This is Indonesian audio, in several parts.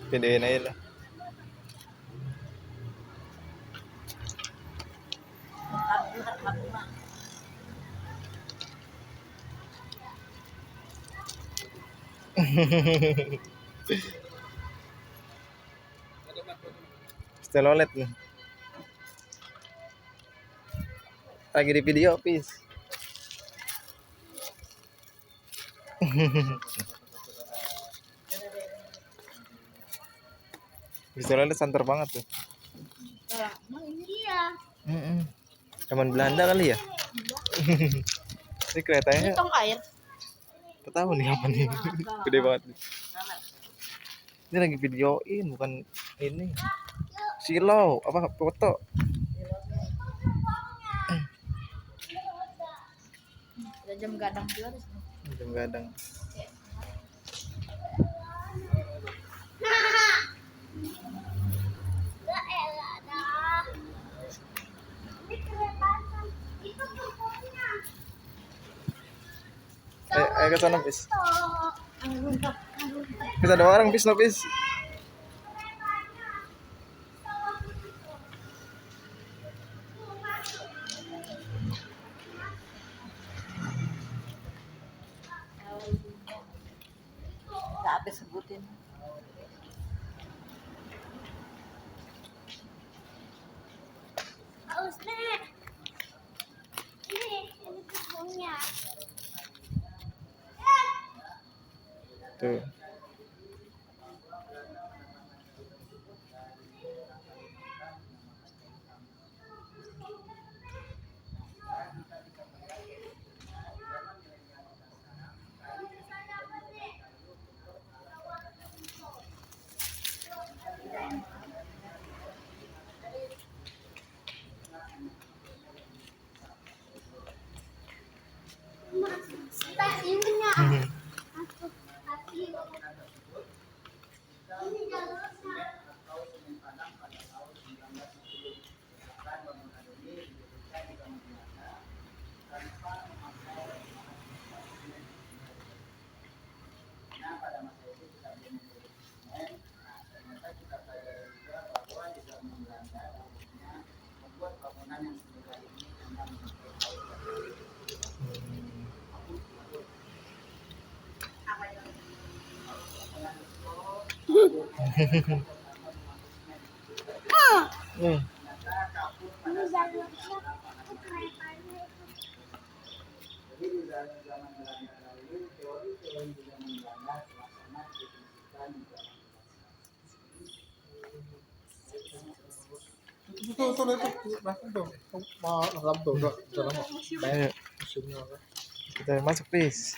Videoin aja lah. Setel OLED nih. Lagi di video, Pis. Setel OLED santer banget tuh. Iya. Zaman Belanda kali ya? Ini keretanya Tong air. gak tahu nih apa nih. Gede banget. Ini lagi videoin, bukan ini. Silau, apa foto? Ada jam gadang juga di sini. Jam gadang. Ayo ke sana, Pis. Kita ada orang, Pis, no, Pis. Nggak habis sebutin. Ini kebunnya. Tuh. Stasiunnya. Masuk stasiun. Ini jalurnya. Nih. Ini jalurnya itu keretanya itu. Ayo. Kita masuk, Pis.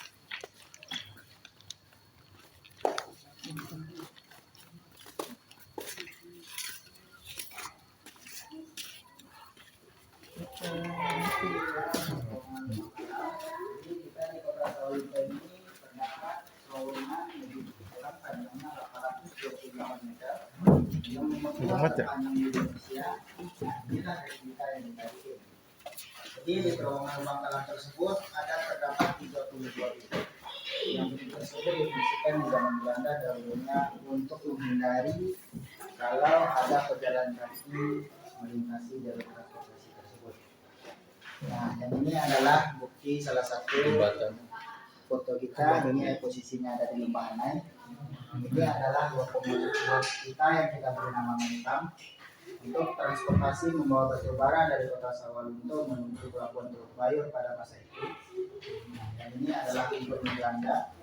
Banget ya. Jadi di terowongan Bangkalan tersebut terdapat 32 titik yang titik tersebut difungsikan di zaman Belanda dahulunya untuk menghindari kalau ada pejalan kaki melintasi jalur transportasi tersebut. Nah, yang ini adalah bukti salah satu foto kita. Ini posisinya ada di Lembah Anai. Ini adalah dua komunitas kita yang kita beri nama Mentam untuk transportasi membawa batu bara dari kota Sawalunto menuju Pelabuhan Teluk Bayur pada masa itu. Nah, dan ini adalah untuk Belanda.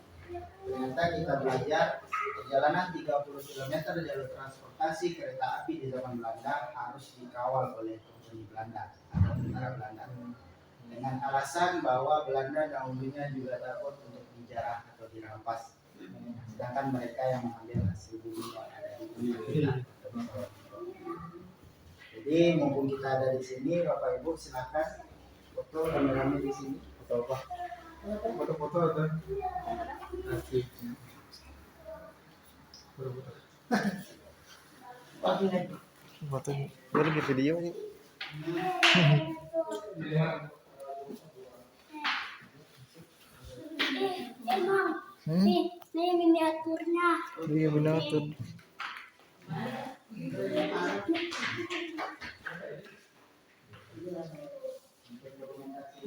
Ternyata kita belajar perjalanan 30 km jalur transportasi kereta api di zaman Belanda harus dikawal oleh penghuni Belanda atau tentara Belanda. Dengan alasan bahwa Belanda dahulunya juga takut untuk dijarah atau dirampas. Sedangkan mereka yang mengambil hasil bumi yang ada di bumi. Jadi mumpung kita ada di sini, Bapak Ibu silakan foto rame-rame di sini. Foto apa? Foto-foto ada. Asik. Foto. Gue lagi video nih. Emang, nih miniaturnya. Iya benar tuh.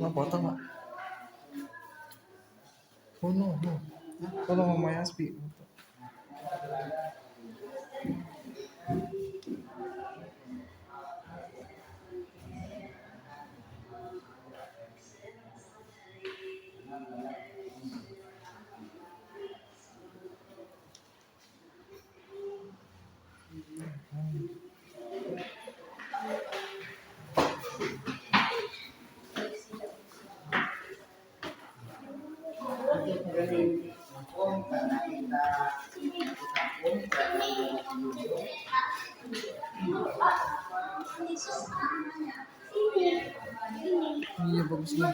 Mau foto nggak? Oh no, no. Tolong sama Yaspi. Om karena kita kampung Iya bagus nih.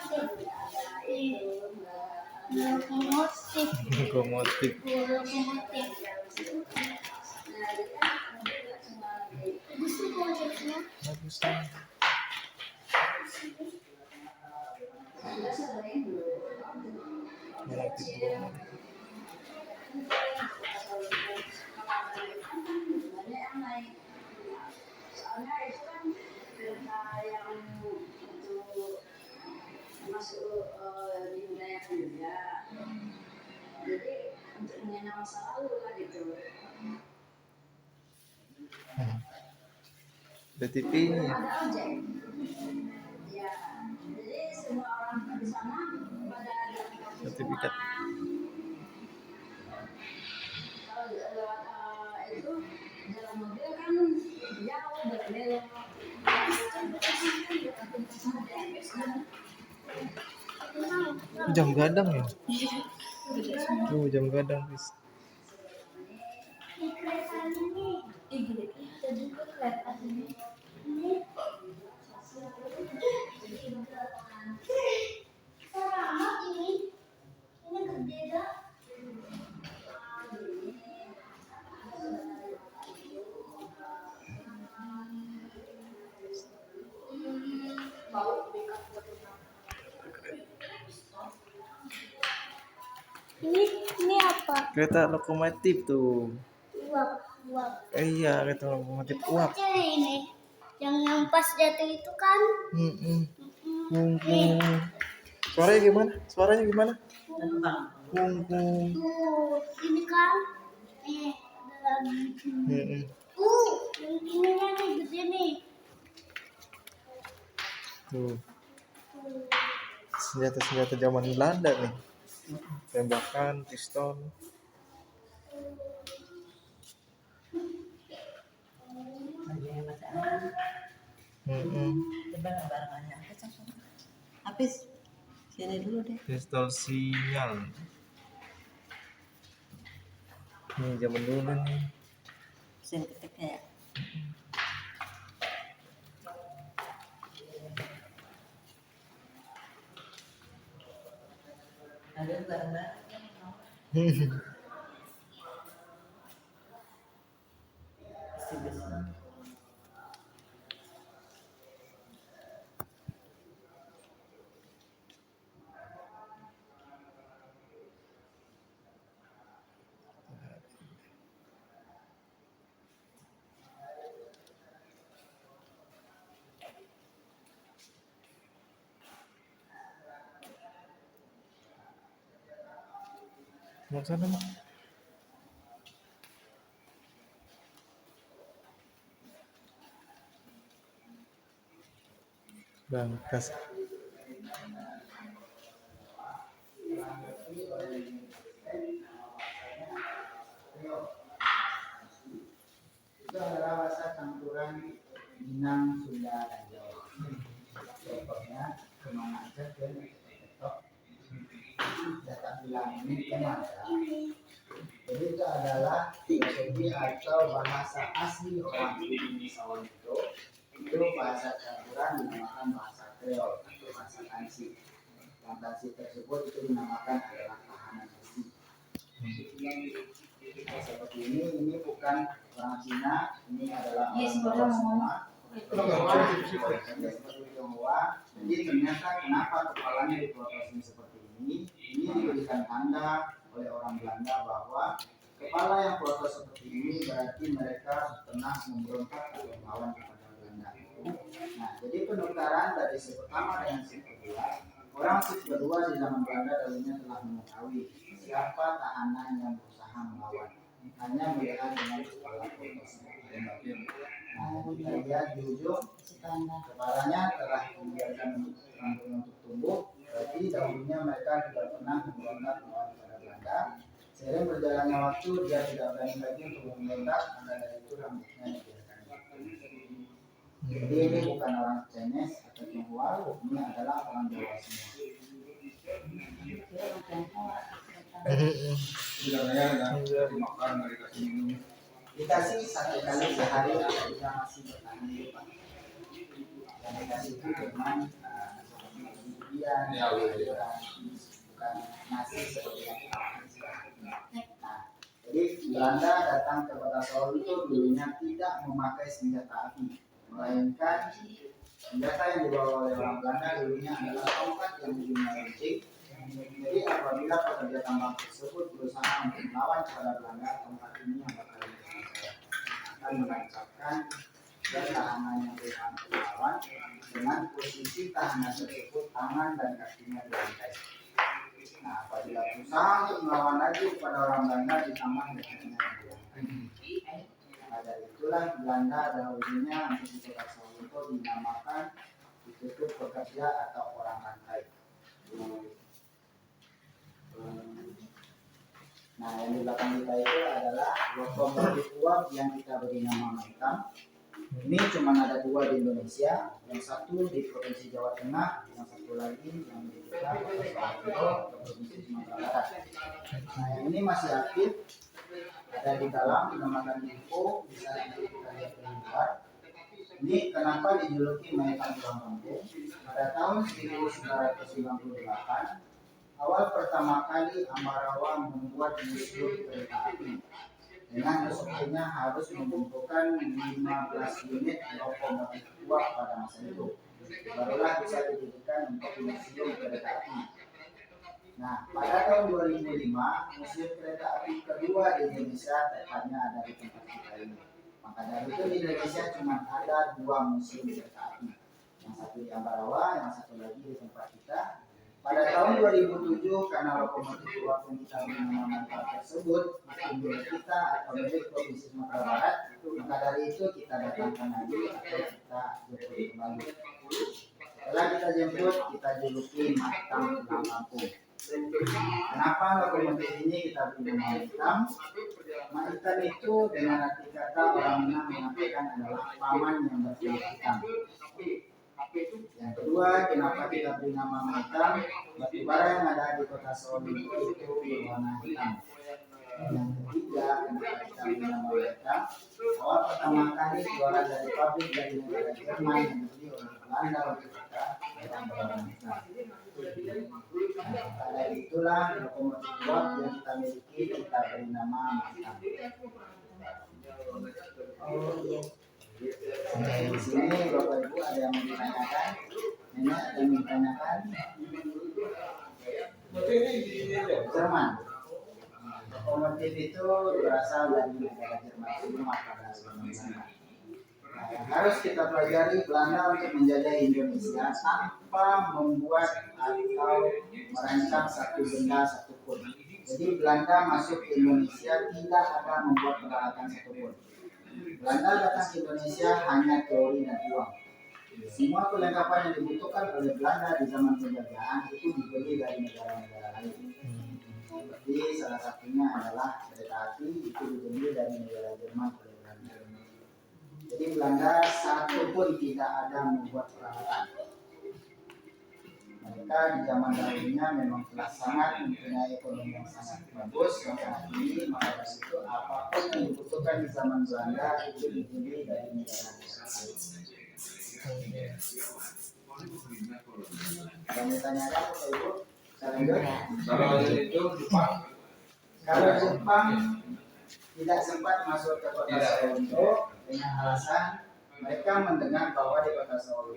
Lokomotif. Lokomotif. Lokomotif. Bagus sih konsepnya. Bagus nih. Lokomotif Bromo. Masuk di wilayah kerja. Jadi untuk mengenang masa lalu lah gitu. Ada TV-nya. Ada ojek. Ya, jadi semua orang di sana pada ada Sertifikat. kalau lewat itu jalan mobil kan jauh berbelok. Jam gadang ya? Jam gadang guys. Ini kereta ini. Ada juga kereta ini. Ini. Selamat ini. Ini gede dah. Ini apa? Kereta lokomotif tuh. Uap. Iya, kereta lokomotif uap. Baca ini. Yang pas jatuh itu kan. Kung kung. Suaranya gimana? Suaranya gimana? Kung kung. Tuh, ini kan. Ada lagi. Yang ininya nih gede nih. Tuh. Senjata-senjata zaman Belanda nih. Tembakan, pistol. Habis sini dulu deh. Pistol sinyal. Nih zaman dulu nih. Mesin ketiknya ya. Ada barang-barang. Besi-besi. Mau sana mak? Bangkas. itu adalah bahasa campuran Minang, Sunda, dan Jawa. Contohnya kemana aja dan data bilang ini kemana. Jadi itu adalah filosofi atau bahasa asli orang Indonesia itu bahasa campuran dinamakan bahasa Kreol atau bahasa Tansi. Yang Tansi tersebut itu dinamakan adalah tahanan besi. Nah, seperti ini bukan orang Cina, ini adalah orang Jawa semua. Seperti Tionghoa. Jadi ternyata kenapa kepalanya diprotesin seperti ini? Ini diberikan tanda oleh orang Belanda bahwa kepala yang foto seperti ini berarti mereka pernah memberontak atau melawan kepada Belanda. Nah, jadi penukaran dari sip pertama dengan sip kedua, orang sip kedua di zaman Belanda dahulunya telah mengetahui siapa tahanan yang berusaha melawan. Hanya melihat dengan kepala foto seperti ini. Nah, kita lihat di ujung kepalanya telah dibiarkan untuk tumbuh. Berarti dahulunya mereka tidak pernah memberontak melawan kepada Belanda. Seiring berjalannya waktu, dia tidak berani lagi untuk memberontak, maka dari itu rambutnya dibiarkan. Jadi ini bukan orang Chinese atau Tionghoa, ini adalah orang Jawa semua. Dikasih 1 kali sehari apabila masih bertahan hidup. Yang dikasih itu memang bukan nasi seperti yang kita makan sekarang. Nah, jadi Belanda datang ke kota Solo itu dulunya tidak memakai senjata api, melainkan senjata yang dibawa oleh orang Belanda dulunya adalah tongkat yang ujungnya runcing. Jadi apabila pekerja tambang tersebut berusaha untuk melawan kepada Belanda, tongkat ini yang bakal akan menancapkan tahanan yang berusaha untuk melawan dengan posisi tahanan tersebut tangan dan kakinya dirantai. Nah, apabila berusaha untuk melawan lagi kepada orang Belanda ditambah dengan kakinya dirantai. Nah, dari itulah Belanda dahulunya untuk di kota Solo itu dinamakan ditutup pekerja atau orang rantai. Nah, yang di belakang kita itu adalah lokomotif uap yang kita beri nama Maitam. Ini cuma ada 2 di Indonesia, yang satu di Provinsi Jawa Tengah, yang satu lagi yang di Provinsi Sumatera Barat. Nah, yang ini masih aktif, ada di dalam, dinamakan Info, bisa nanti kita lihat di luar. Ini kenapa dijuluki Maitam Tulang Kampung? Pada tahun 1998, awal pertama kali Ambarawa membuat museum kereta api. Dengan resepnya harus membutuhkan 15 unit lokomotif uap pada masa itu. Barulah bisa didirikan untuk museum kereta api. Nah, pada tahun 2005, museum kereta api kedua di Indonesia tepatnya ada di tempat kita ini. Maka dari itu di Indonesia cuma ada 2 museum kereta api. Yang satu di Ambarawa, yang satu lagi di tempat kita. Pada tahun 2007, karena lokomotif uap yang kita beri nama Maitam tersebut bukan milik kita atau milik Provinsi Sumatera Barat, maka dari itu kita datangkan lagi atau kita jemput kembali. Setelah kita jemput, kita juluki Maitam Tulang Kampung. Kenapa lokomotif ini kita beri nama Maitam? Maitam itu dengan arti kata orang Minang mengatakan adalah paman yang berkulit hitam. Yang kedua, kenapa kita beri nama Maitam? Batubara yang ada di kota Solo itu berwarna hitam. Yang ketiga, kenapa kita beri nama Maitam? Awal pertama kali keluar dari pabrik dari negara Jerman yang dibeli oleh Belanda untuk kita yang berwarna hitam. Nah, pada itulah lokomotif uap yang kita miliki kita beri nama Maitam. Oh iya. Sampai di sini Bapak Ibu ada yang mau ditanyakan? Nenek ada yang ditanyakan? Jerman. Lokomotif itu berasal dari negara Jerman semua pada zaman Belanda. Nah, yang harus kita pelajari Belanda untuk menjajah Indonesia tanpa membuat atau merancang satu benda satupun. Jadi Belanda masuk ke Indonesia tidak ada membuat peralatan satupun. Belanda datang ke Indonesia hanya teori dan uang. Semua perlengkapan yang dibutuhkan oleh Belanda di zaman penjajahan itu dibeli dari negara-negara lain. Seperti salah satunya adalah kereta api itu dibeli dari negara Jerman oleh Belanda. Jadi Belanda satu pun tidak ada membuat peralatan. Mereka di zaman dahulunya memang telah sangat mempunyai ekonomi yang sangat bagus, yang sangat tinggi, maka dari itu apapun yang dibutuhkan di zaman Belanda itu dibeli dari negara-negara lain. Yang ditanyakan Bapak Ibu, saya lanjut. Kalau itu Jepang, Kalau Jepang tidak sempat masuk ke kota Solo dengan alasan mereka mendengar bahwa di kota Solo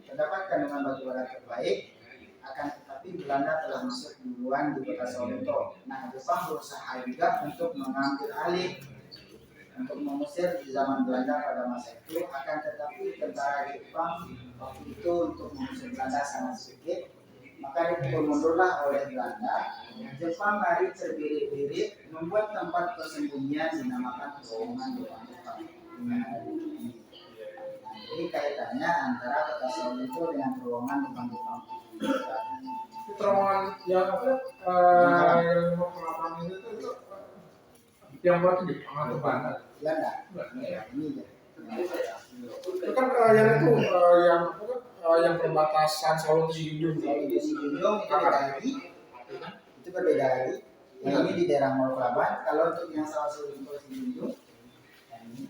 terdapat kandungan batu bara terbaik, akan tetapi Belanda telah masuk duluan di kota Soweto. Nah, Jepang berusaha juga untuk mengambil alih, untuk mengusir di zaman Belanda pada masa itu. Akan tetapi tentara Jepang waktu itu untuk mengusir Belanda sangat sedikit, maka dipukul mundurlah oleh Belanda. Jepang lari terbirit-birit membuat tempat persembunyian dinamakan terowongan Jepang. Jadi kaitannya antara kota Soweto dengan terowongan Jepang. Terowongan yang apa? Yang mau kelabang itu yang buat di Jepang atau Belanda? Belanda. Ini dia. Itu kan yang itu yang apa kan? Yang perbatasan Solo Sijunjung. Kalau di Sijunjung itu beda lagi. Itu berbeda lagi. Yang ini di daerah Mall Kelabang. Kalau untuk yang salah satu Sijunjung, yang ini.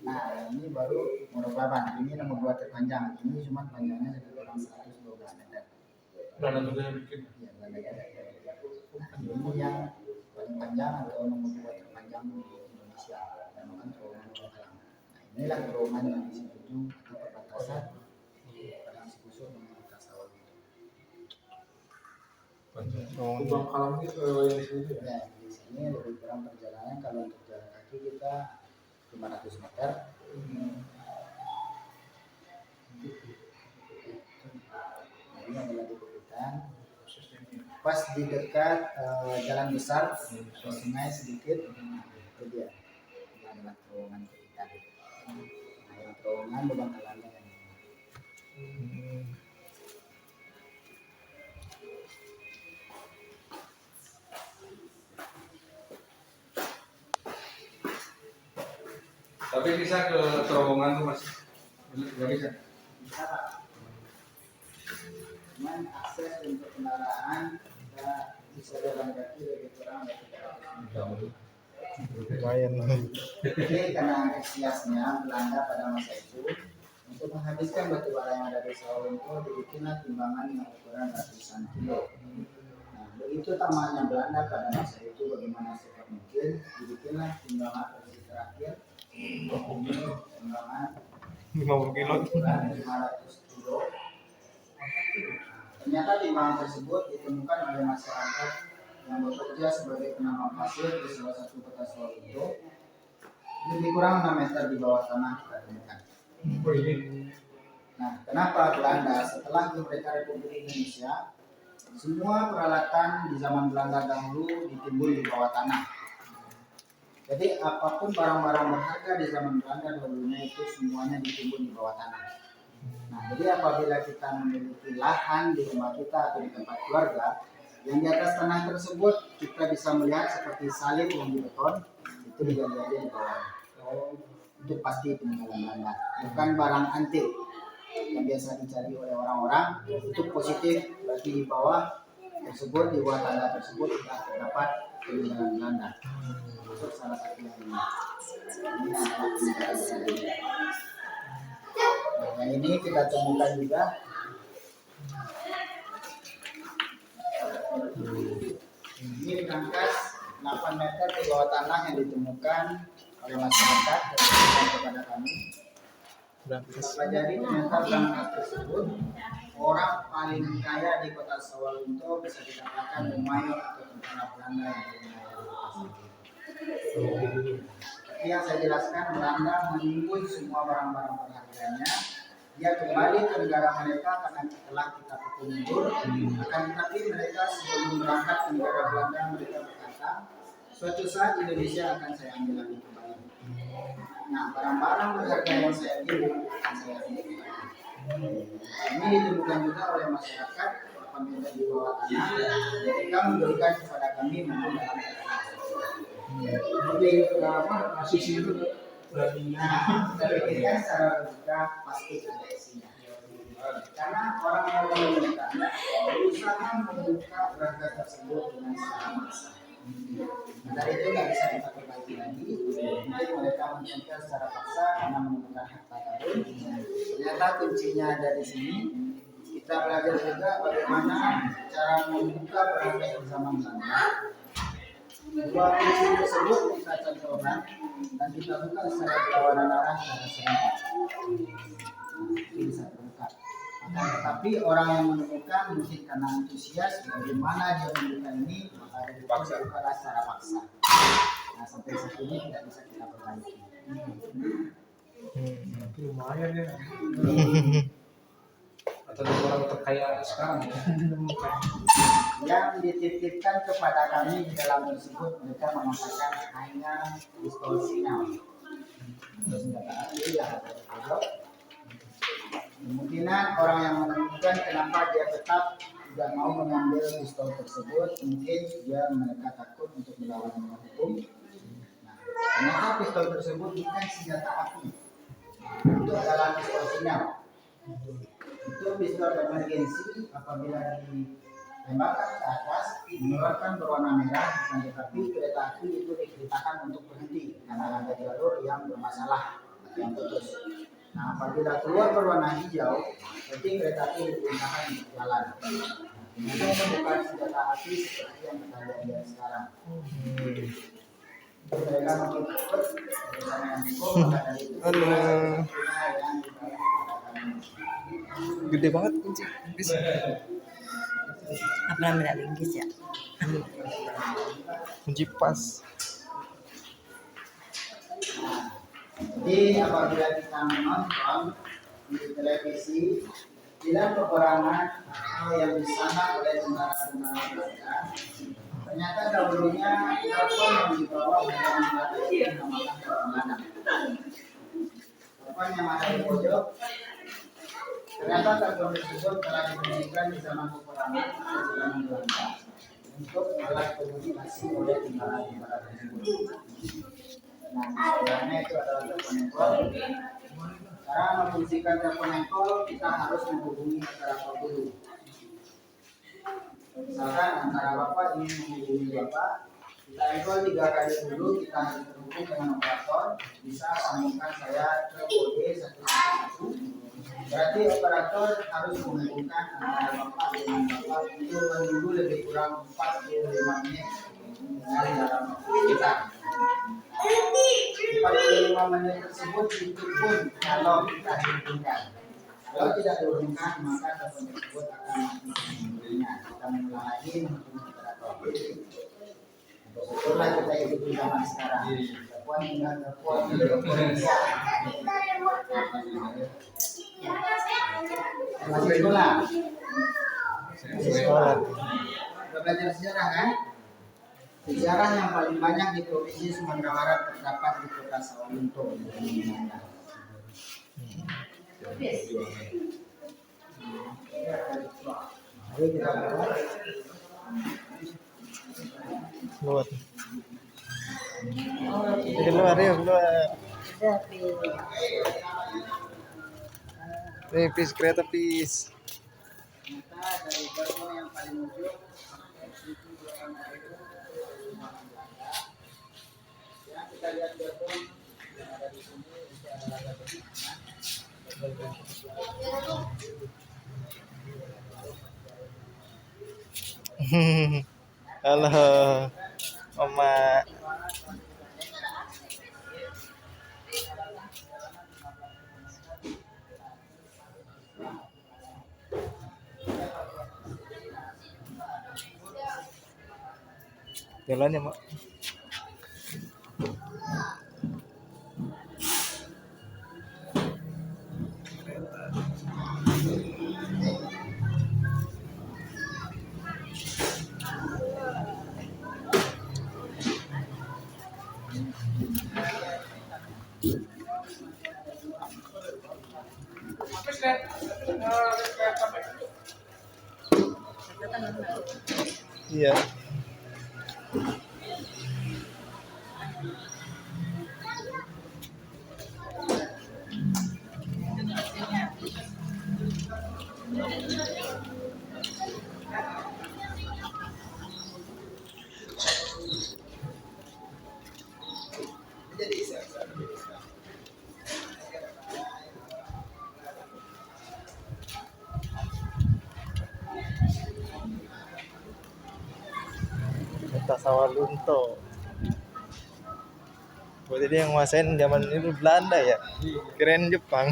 Nah, ini baru Mall Kelabang. Ini nomor 2 terpanjang. Ini cuma panjangnya sekitar 112 meter. Belanda juga yang bikin. Ya, Belanda ada. Ini yang paling panjang atau nomor 2 terpanjang di Indonesia. Namakan terowongan Bakalang. Nah, inilah terowongan yang di Sijunjung di perbatasan Padang Sikuso dengan kota Sawalunto. Bakalang itu yang di situ ya. Ya, di sini lebih kurang perjalanan kalau untuk jalan kaki kita 500 meter. Ini adalah di Kukutan. Pas di dekat jalan besar, ada sungai sedikit, itu dia. Ini adalah terowongan Kukutan. Nah, yang terowongan Lubang Kalanda yang ini. Tapi bisa ke terowongan tuh mas? Nggak bisa. Bisa, Pak. Cuman akses untuk kendaraan kita bisa jalan kaki lebih kurang dari 300 meter. Lumayan. Jadi karena antusiasnya Belanda pada masa itu untuk menghabiskan batu bara yang ada di Sawalunto dibikinlah timbangan yang ukuran ratusan kilo. Nah, begitu tamaknya Belanda pada masa itu bagaimana cepat mungkin dibikinlah timbangan versi terakhir. Timbangan 50 kilo. ukuran 500 kilo. Ternyata timbangan tersebut ditemukan oleh masyarakat yang bekerja sebagai penambang pasir di salah satu kota Sawalunto. Lebih kurang 6 meter di bawah tanah kita temukan. Nah, kenapa Belanda setelah kemerdekaan Republik Indonesia semua peralatan di zaman Belanda dahulu ditimbun di bawah tanah. Jadi apapun barang-barang berharga di zaman Belanda dahulunya itu semuanya ditimbun di bawah tanah. Nah, jadi apabila kita memiliki lahan di rumah kita atau di tempat keluarga, yang di atas tanah tersebut kita bisa melihat seperti salib yang di beton, itu digali-gali di bawah. Itu pasti peninggalan Belanda, bukan barang antik yang biasa dicari oleh orang-orang. Itu positif, berarti di bawah tersebut, di bawah tanah tersebut sudah terdapat peninggalan Belanda. Masuk salah satu yang ini. Ini adalah peninggalan Belanda. Nah, yang ini kita temukan juga. Ini berangkas 8 meter di bawah tanah yang ditemukan oleh masyarakat dan diberikan kepada kami. Kita pelajari ternyata berangkas tersebut orang paling kaya di kota Sawalunto bisa dikatakan Lumayor atau tentara Belanda yang paling kaya di kota Sawalunto. Seperti yang saya jelaskan, Belanda menimbun semua barang-barang berharganya. Dia kembali ke negara mereka karena setelah kita pukul mundur. Akan tetapi mereka sebelum berangkat ke negara Belanda mereka berkata, suatu saat Indonesia akan saya ambil lagi kembali. Nah, barang-barang berharga yang saya ambil akan saya ambil kembali. Ini ditemukan juga oleh masyarakat 8 meter di bawah tanah. Mereka memberikan kepada kami maupun dalam keadaan. Tapi apa sisi itu berarti Nah, kita pikirkan secara logika pasti ada isinya. Karena orang yang menemukan berusaha membuka berharga tersebut dengan secara maksa. Nah, dari itu nggak bisa kita perbaiki lagi. Mungkin mereka mencontoh secara paksa karena menemukan harta karun. Ternyata kuncinya ada di sini. Kita belajar juga bagaimana cara membuka berharga di zaman Belanda. Dua visi tersebut kita contohkan dan kita buka secara berlawanan arah secara serentak. Ini bisa terbuka. Tetapi orang yang menemukan mungkin karena antusias bagaimana dia menemukan ini, maka dipaksa secara paksa. Nah, sampai saat ini tidak bisa kita perbaiki. Lumayan ya. Atau orang terkaya sekarang ya. Yang dititipkan kepada kami di dalam tersebut mereka mengatakan hanya pistol sinyal. Senjata api yang ada di pojok. Kemungkinan orang yang menemukan kenapa dia tetap tidak mau mengambil pistol tersebut, mungkin mereka takut untuk melawan hukum. Nah, ternyata pistol tersebut bukan senjata api, itu adalah pistol sinyal. Itu pistol emergensi apabila ditembakkan ke atas mengeluarkan berwarna merah, tetapi kereta api itu diceritakan untuk berhenti karena ada jalur yang bermasalah atau yang putus. Nah, apabila keluar berwarna hijau, berarti kereta api diperintahkan untuk jalan. Ini bukan senjata api seperti yang kita lihat sekarang. Mereka makin takut bersama yang hukum, maka dari itu yang Gede banget kunci. Bis. Apa namanya linggis ya? Kunci pas. Jadi apabila kita menonton di televisi bila peperangan atau yang disana oleh tentara-tentara Belanda, ternyata dahulunya telepon yang dibawa oleh Belanda itu dinamakan telepon lanang. Telepon yang ada di pojok, ternyata telepon tersebut telah dibunyikan di zaman peperangan atau zaman Belanda untuk alat komunikasi oleh tentara-tentara tersebut. Nah, sebenarnya itu adalah telepon engkol. Cara memfungsikan telepon engkol, kita harus menghubungi operator dulu. Misalkan antara Bapak ingin menghubungi Bapak, kita engkol 3 kali dulu, kita harus terhubung dengan operator, bisa sambungkan saya ke kode 111. Berarti operator harus menghubungkan antara Bapak dengan Bapak itu menunggu lebih kurang 45 menit dari dalam kita. 45 menit tersebut itu pun kalau kita hubungkan. Kalau tidak dihubungkan maka telepon tersebut akan menghubunginya. Kita mengulang lagi menghubungi operator. Itulah kita hidup di zaman sekarang. Telepon tinggal telepon Indonesia. Masih sekolah. Masih sekolah. Belajar sejarah kan? Sejarah yang paling banyak di Provinsi Sumatera Barat terdapat di Kota Sawalunto. Ayo kita keluar. Keluar. Keluar ya, keluar. Pis kereta pis. Ternyata dari gerbong yang paling ujung ya, kita lihat gerbong yang ada di sini itu adalah Halo, Mama. Jalan ya, Mak. Iya. Tirta Sawalunto. Berarti dia yang nguasain zaman itu Belanda ya? Keren Jepang.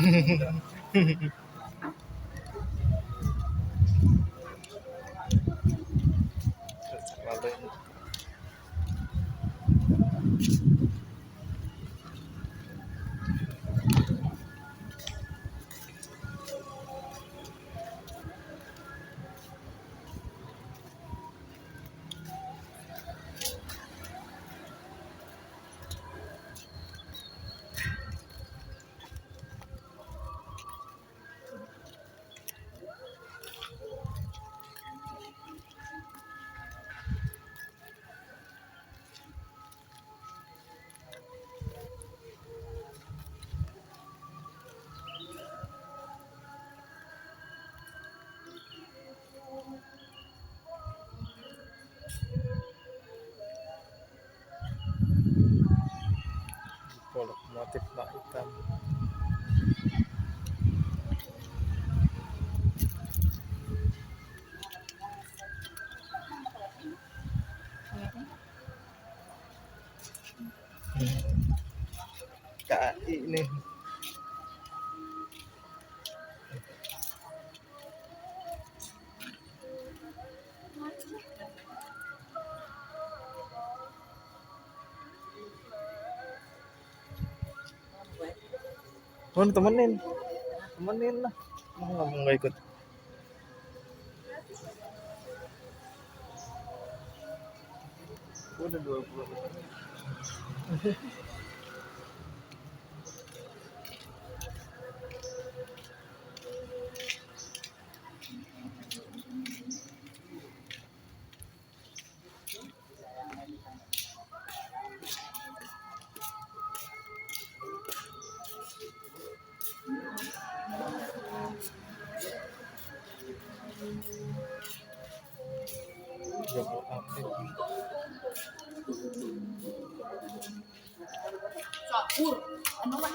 Lokomotif mak hitam. KAI nih. Oh, temenin lah. Mau nggak ikut? Udah 20. Sahur. Ano ba?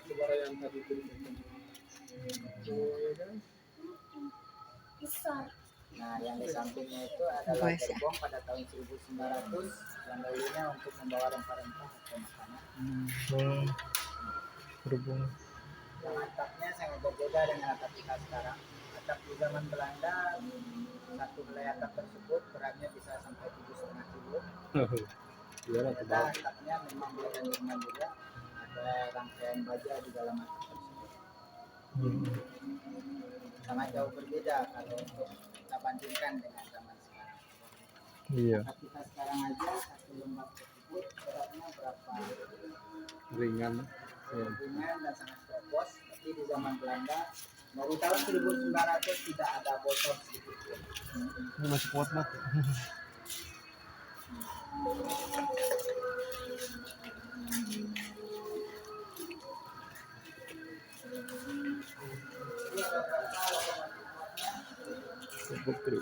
Negara yang tadi itu. Besar. Nah, yang di sampingnya itu adalah gerbong pada tahun 1900 yang dulunya untuk membawa rempah-rempah atau makanan. Berhubung. Yang atapnya sangat berbeda dengan atap kita sekarang. Atap di zaman Belanda, satu helai atap tersebut beratnya bisa sampai 7,5 kilo. Ternyata atapnya memang buatan Jerman juga. Ada rangkaian baja di dalam atap tersebut. Sangat jauh berbeda kalau untuk kita bandingkan dengan zaman sekarang. Iya. Atap kita sekarang aja satu lembar tersebut beratnya berapa? Ringan. Ringan dan sangat kropos. Tapi di zaman Belanda dari tahun 1900 tidak ada botol sedikit pun. Ini masih kuat banget. Bukti.